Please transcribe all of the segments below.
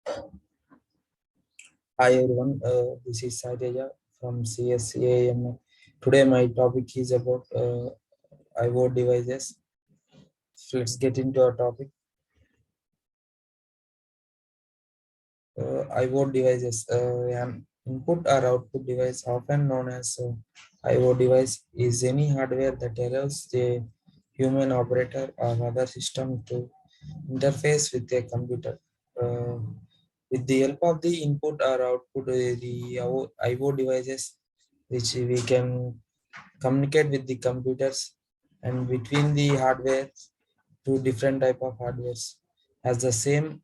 Hi everyone, this is Saiteja from CSCAM. Today my topic is about IoT devices. So let's get into our topic. IoT devices, an input or output device, often known as IoT device, is any hardware that allows the human operator or other system to interface with a computer. Uh, with the help of the input or output, the IO devices, which we can communicate with the computers and between the hardware, two different type of hardwares, as the same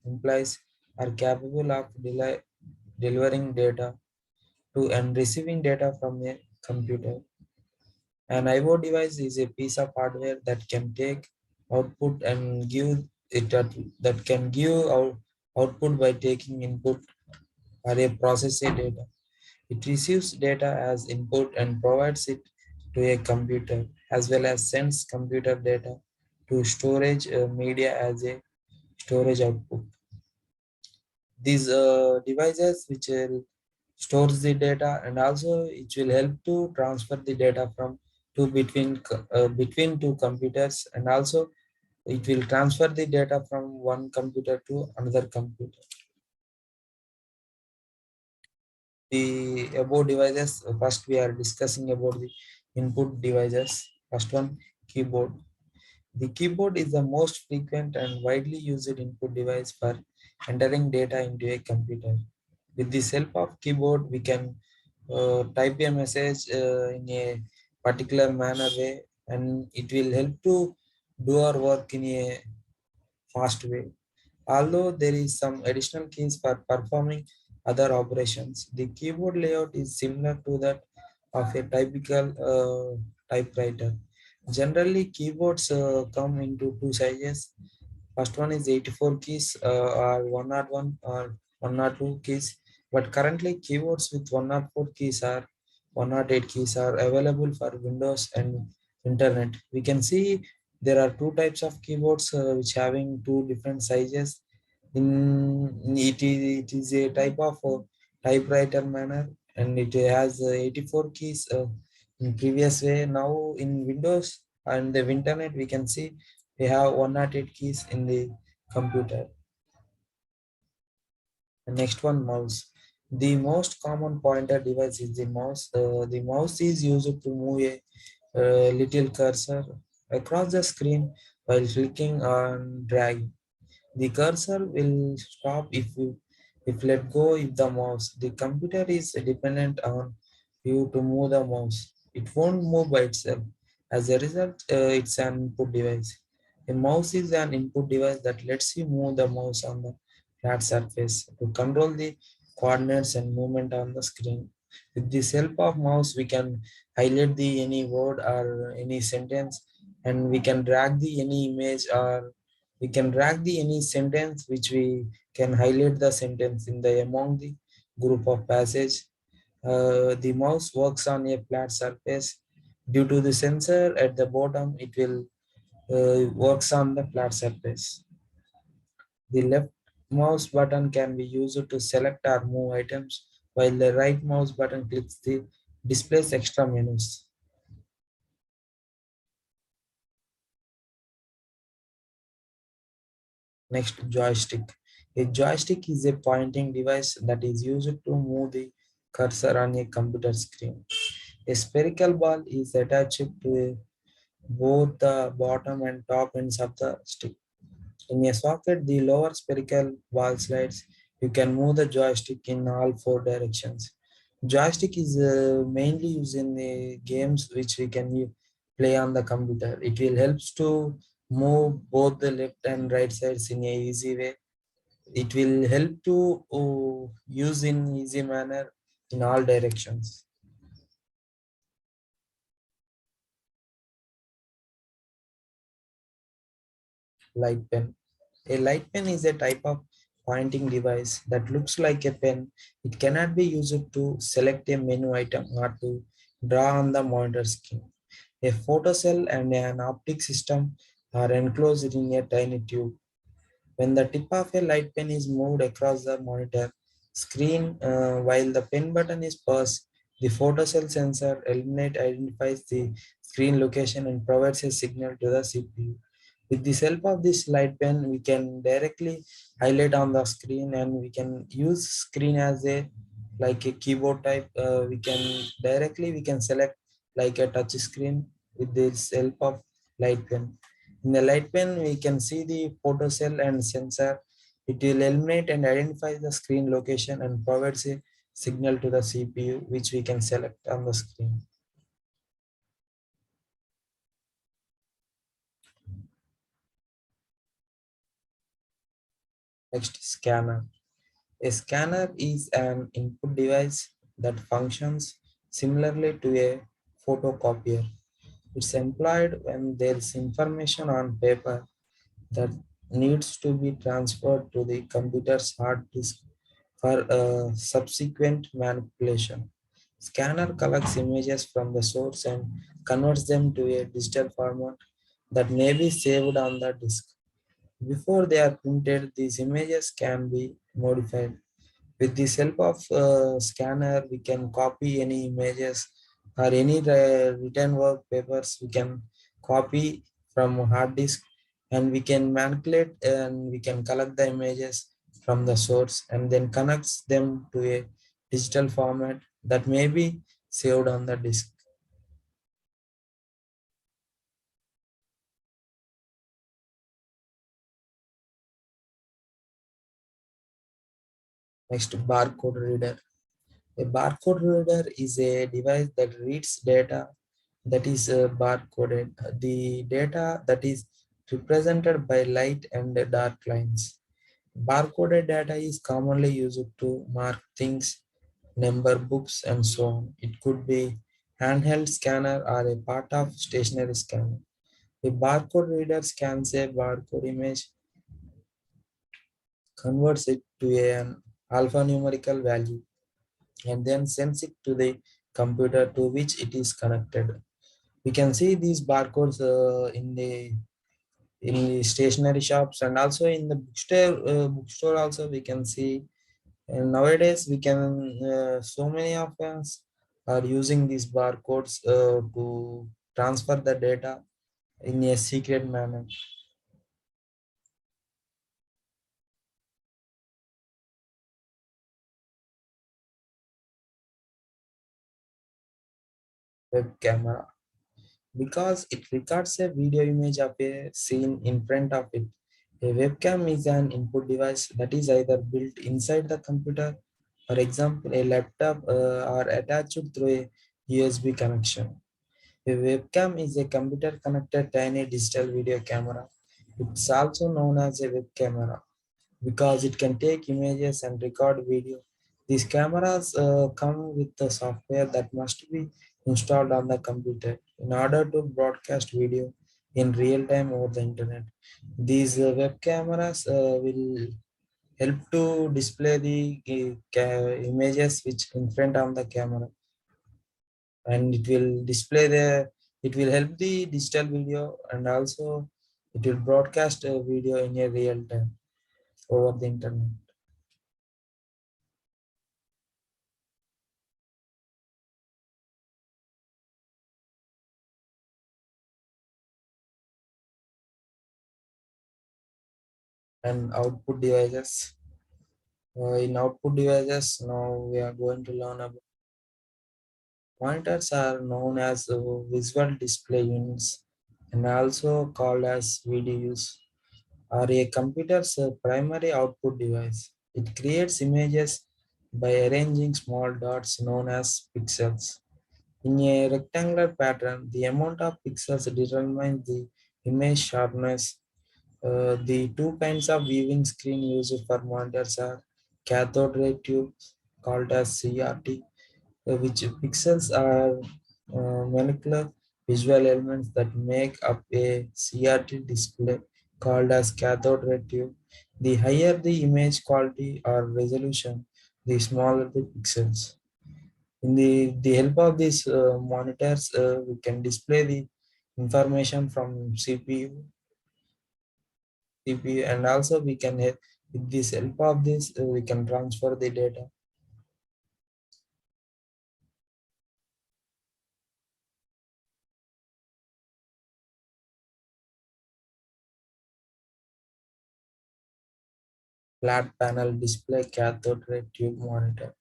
implies are capable of delivering data to and receiving data from a computer. An IO device is a piece of hardware that can take output and give that can give output by taking input or a processed data. It receives data as input and provides it to a computer, as well as sends computer data to storage media as a storage output. These devices which will stores the data, and also it will help to transfer the data from between two computers, and also it will transfer the data from one computer to another computer. The above devices, first we are discussing about the input devices. First one, keyboard. The keyboard is the most frequent and widely used input device for entering data into a computer. With the help of keyboard, we can type a message in a particular manner way, and it will help to do our work in a fast way. Although there is some additional keys for performing other operations, the keyboard layout is similar to that of a typical typewriter. Generally, keyboards come into two sizes. First one is 84 keys or 101 or 102 keys. But currently, keyboards with 104 keys or 108 keys are available for Windows and Internet. We can see there are two types of keyboards which having two different sizes. It is a type of typewriter manner, and it has 84 keys in previous way. Now in Windows and the Internet, we can see we have 108 keys in the computer. The next one, mouse. The most common pointer device is the mouse. The mouse is used to move a little cursor across the screen while clicking and dragging. The cursor will stop if let go if the mouse. The computer is dependent on you to move the mouse. It won't move by itself. As a result, it's an input device. A mouse is an input device that lets you move the mouse on the flat surface to control the coordinates and movement on the screen. With the help of mouse, we can highlight the any word or any sentence, and we can drag the any image, or we can drag the any sentence which we can highlight the sentence in the among the group of passage. The mouse works on a flat surface. Due to the sensor at the bottom, it will works on the flat surface. The left mouse button can be used to select or move items, while the right mouse button clicks the displays extra menus. Next, joystick. A joystick is a pointing device that is used to move the cursor on a computer screen. A spherical ball is attached to both the bottom and top ends of the stick. In a socket, the lower spherical ball slides. You can move the joystick in all four directions. Joystick is mainly used in the games which we can play on the computer. It will helps to move both the left and right sides in a easy way. It will help to use in easy manner in all directions. Light pen. A light pen is a type of pointing device that looks like a pen. It cannot be used to select a menu item or to draw on the monitor screen. A photocell and an optic system are enclosed in a tiny tube. When the tip of a light pen is moved across the monitor screen while the pen button is pressed, the photocell sensor identifies the screen location and provides a signal to the CPU. With the help of this light pen, we can directly highlight on the screen and we can use screen as a like a keyboard type. We can select like a touch screen with this help of light pen. In the light pen, we can see the photo cell and sensor. It will eliminate and identify the screen location and provides a signal to the CPU, which we can select on the screen. Next, scanner. A scanner is an input device that functions similarly to a photocopier. It's employed when there is information on paper that needs to be transferred to the computer's hard disk for subsequent manipulation. Scanner collects images from the source and converts them to a digital format that may be saved on the disk. Before they are printed, these images can be modified. With the help of scanner, we can copy any images or any written work papers. We can copy from hard disk and we can manipulate and we can collect the images from the source and then connects them to a digital format that may be saved on the disk. Next, barcode reader. A barcode reader is a device that reads data that is barcoded. The data that is represented by light and dark lines. Barcoded data is commonly used to mark things, number books, and so on. It could be handheld scanner or a part of stationary scanner. A barcode reader scans a barcode image, converts it to an alphanumerical value, and then sends it to the computer to which it is connected. We can see these barcodes in the stationery shops and also in the bookstore also we can see. And nowadays we can so many of us are using these barcodes to transfer the data in a secret manner. Web camera, because it records a video image of a scene in front of it. A webcam is an input device that is either built inside the computer, for example, a laptop, or attached through a USB connection. A webcam is a computer connected tiny digital video camera. It's also known as a web camera because it can take images and record video. These cameras come with the software that must be installed on the computer in order to broadcast video in real time over the internet. These web cameras will help to display the images which in front of the camera, and it will help the digital video, and also it will broadcast a video in a real time over the internet. And output devices. In output devices, now we are going to learn about monitors are known as visual display units and also called as VDUs, are a computer's primary output device. It creates images by arranging small dots known as pixels in a rectangular pattern. The amount of pixels determines the image sharpness. The two kinds of viewing screen used for monitors are cathode ray tubes called as CRT, which pixels are molecular visual elements that make up a CRT display called as cathode ray tube. The higher the image quality or resolution, the smaller the pixels. In the help of these monitors, we can display the information from CPU. CPU, and also we can with this help of this we can transfer the data. Flat panel display cathode ray tube monitor.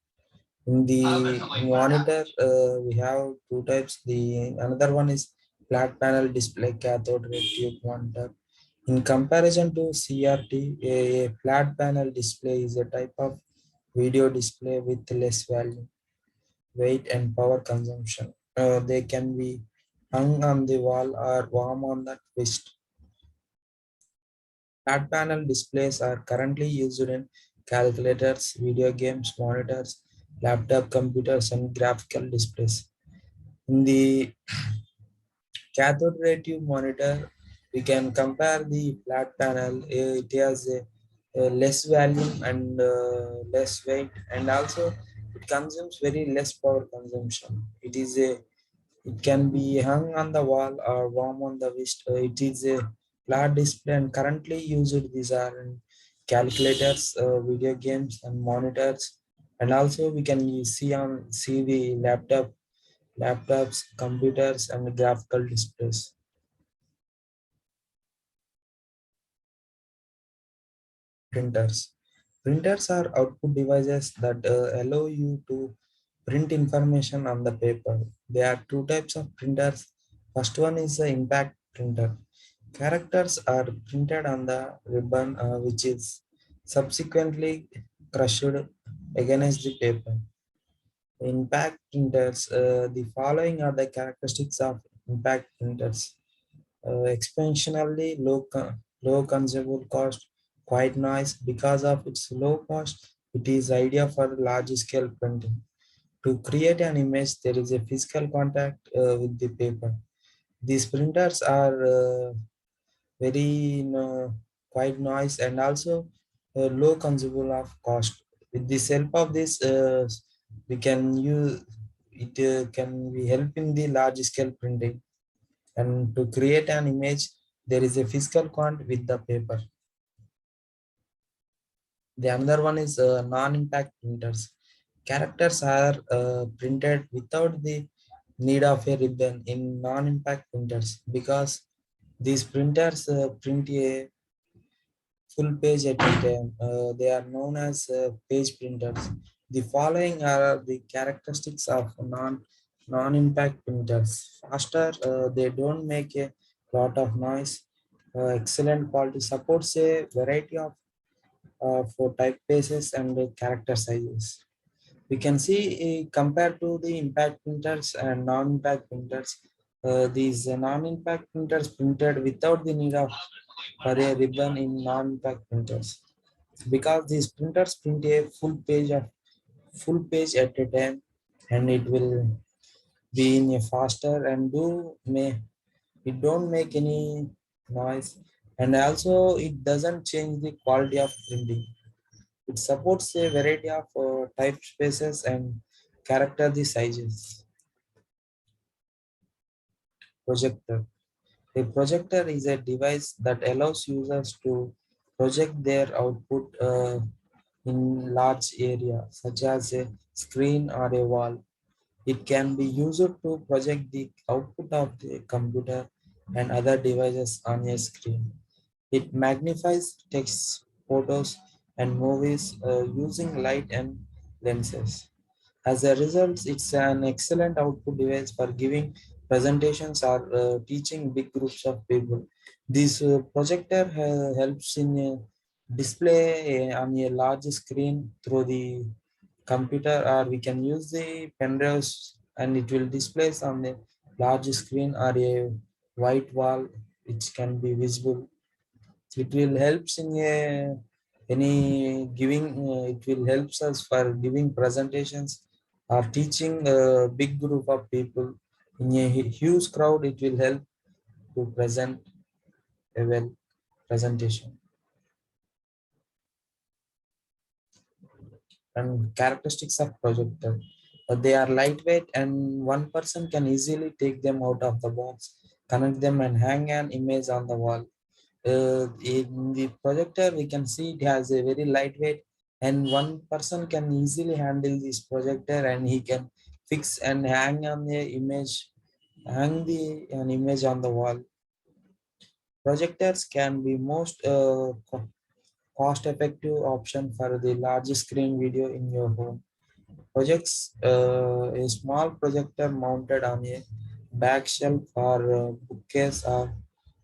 In the monitor, we have two types. The another one is flat panel display cathode ray tube monitor. In comparison to CRT, a flat panel display is a type of video display with less value, weight, and power consumption. They can be hung on the wall or warm on the wrist. Flat panel displays are currently used in calculators, video games, monitors, laptop computers, and graphical displays. In the cathode ray tube monitor, we can compare the flat panel. It has a less volume and less weight, and also it consumes very less power consumption. It can be hung on the wall or warm on the wrist. It is a flat display and currently used. These are in calculators, video games, and monitors. And also we can see the laptops, computers, and graphical displays. Printers. Printers are output devices that allow you to print information on the paper. There are two types of printers. First one is the impact printer. Characters are printed on the ribbon, which is subsequently crushed against the paper. Impact printers. The following are the characteristics of impact printers. Exponentially low consumable cost, quiet noise. Because of its low cost, it is ideal for large scale printing. To create an image, there is a physical contact with the paper. These printers are very quite noise and also low consumable of cost. With the help of this, we can use it. Can be help in the large scale printing. And to create an image, there is a physical quant with the paper. The another one is non-impact printers. Characters are printed without the need of a ribbon in non-impact printers because these printers print a full page at a time. They are known as page printers. The following are the characteristics of non-impact printers. Faster, they don't make a lot of noise. Excellent quality, supports a variety of for typefaces and character sizes. We can see compared to the impact printers and non-impact printers, these non-impact printers printed without the need of for a ribbon in non-impact printers because these printers print a full page at a time, and it will be in a faster and do may it don't make any noise, and also it doesn't change the quality of printing. It supports a variety of type spaces and character the sizes. Projector. A projector is a device that allows users to project their output in large area, such as a screen or a wall. It can be used to project the output of the computer and other devices on a screen. It magnifies text, photos, and movies using light and lenses. As a result, it's an excellent output device for giving presentations or teaching big groups of people. This projector helps in display on a large screen through the computer, or we can use the pen drives and it will display on the large screen or a white wall which can be visible. It will helps in any giving. It will helps us for giving presentations or teaching a big group of people in a huge crowd. It will help to present a well presentation. And characteristics of projector. They are lightweight and one person can easily take them out of the box, connect them and hang an image on the wall. In the projector we can see it has a very lightweight, and one person can easily handle this projector, and he can fix and hang the an image on the wall. Projectors can be most cost effective option for the large screen video in your home. Projects a small projector mounted on a back shelf or bookcase or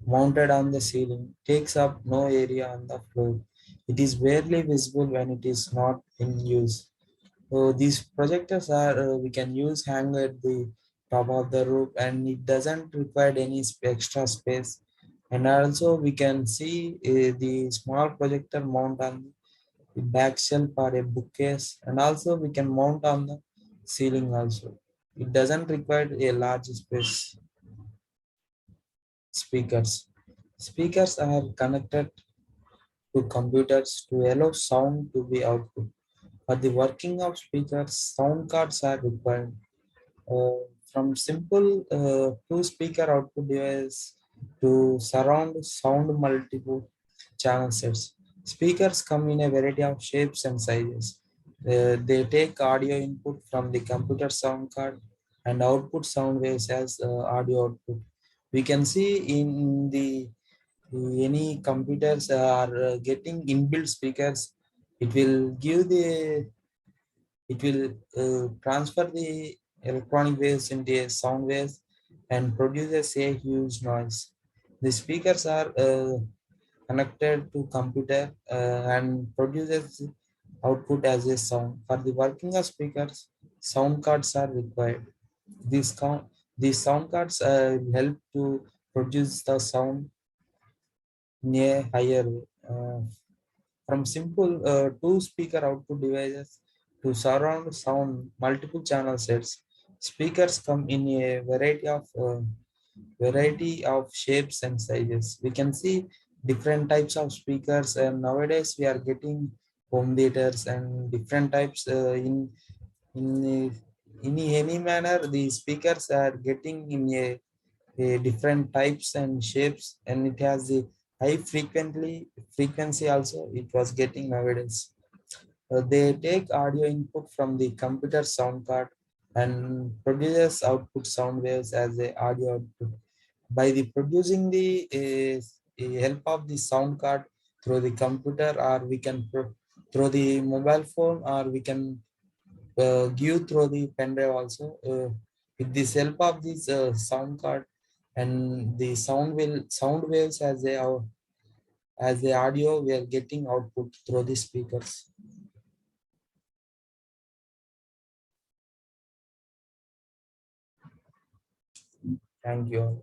mounted on the ceiling takes up no area on the floor. It is barely visible when it is not in use. So these projectors are we can use hang at the top of the roof, and it doesn't require any extra space. And also we can see the small projector mount on the back shelf or a bookcase, and also we can mount on the ceiling also. It doesn't require a large space. Speakers. Speakers are connected to computers to allow sound to be output. For the working of speakers, sound cards are required. From simple two-speaker output device to surround sound multiple channel sets. Speakers come in a variety of shapes and sizes. They take audio input from the computer sound card and output sound waves as audio output. We can see in the any computers are getting inbuilt speakers. It will give the it will transfer the electronic waves into a sound waves and produces a huge noise. The speakers are connected to computer and produces output as a sound. For the working of speakers, sound cards are required. These sound cards help to produce the sound in a higher from simple two-speaker output devices to surround sound multiple channel sets. Speakers come in a variety of shapes and sizes. We can see different types of speakers, and nowadays we are getting home theaters and different types in in any manner. The speakers are getting in a different types and shapes, and it has the high frequency also it was getting nowadays. They take audio input from the computer sound card and produces output sound waves as a audio output. By the producing the help of the sound card through the computer, or we can through the mobile phone, or we can give through the pen drive also. With this help of this sound card and the sound waves as the audio, we are getting output through the speakers. Thank you.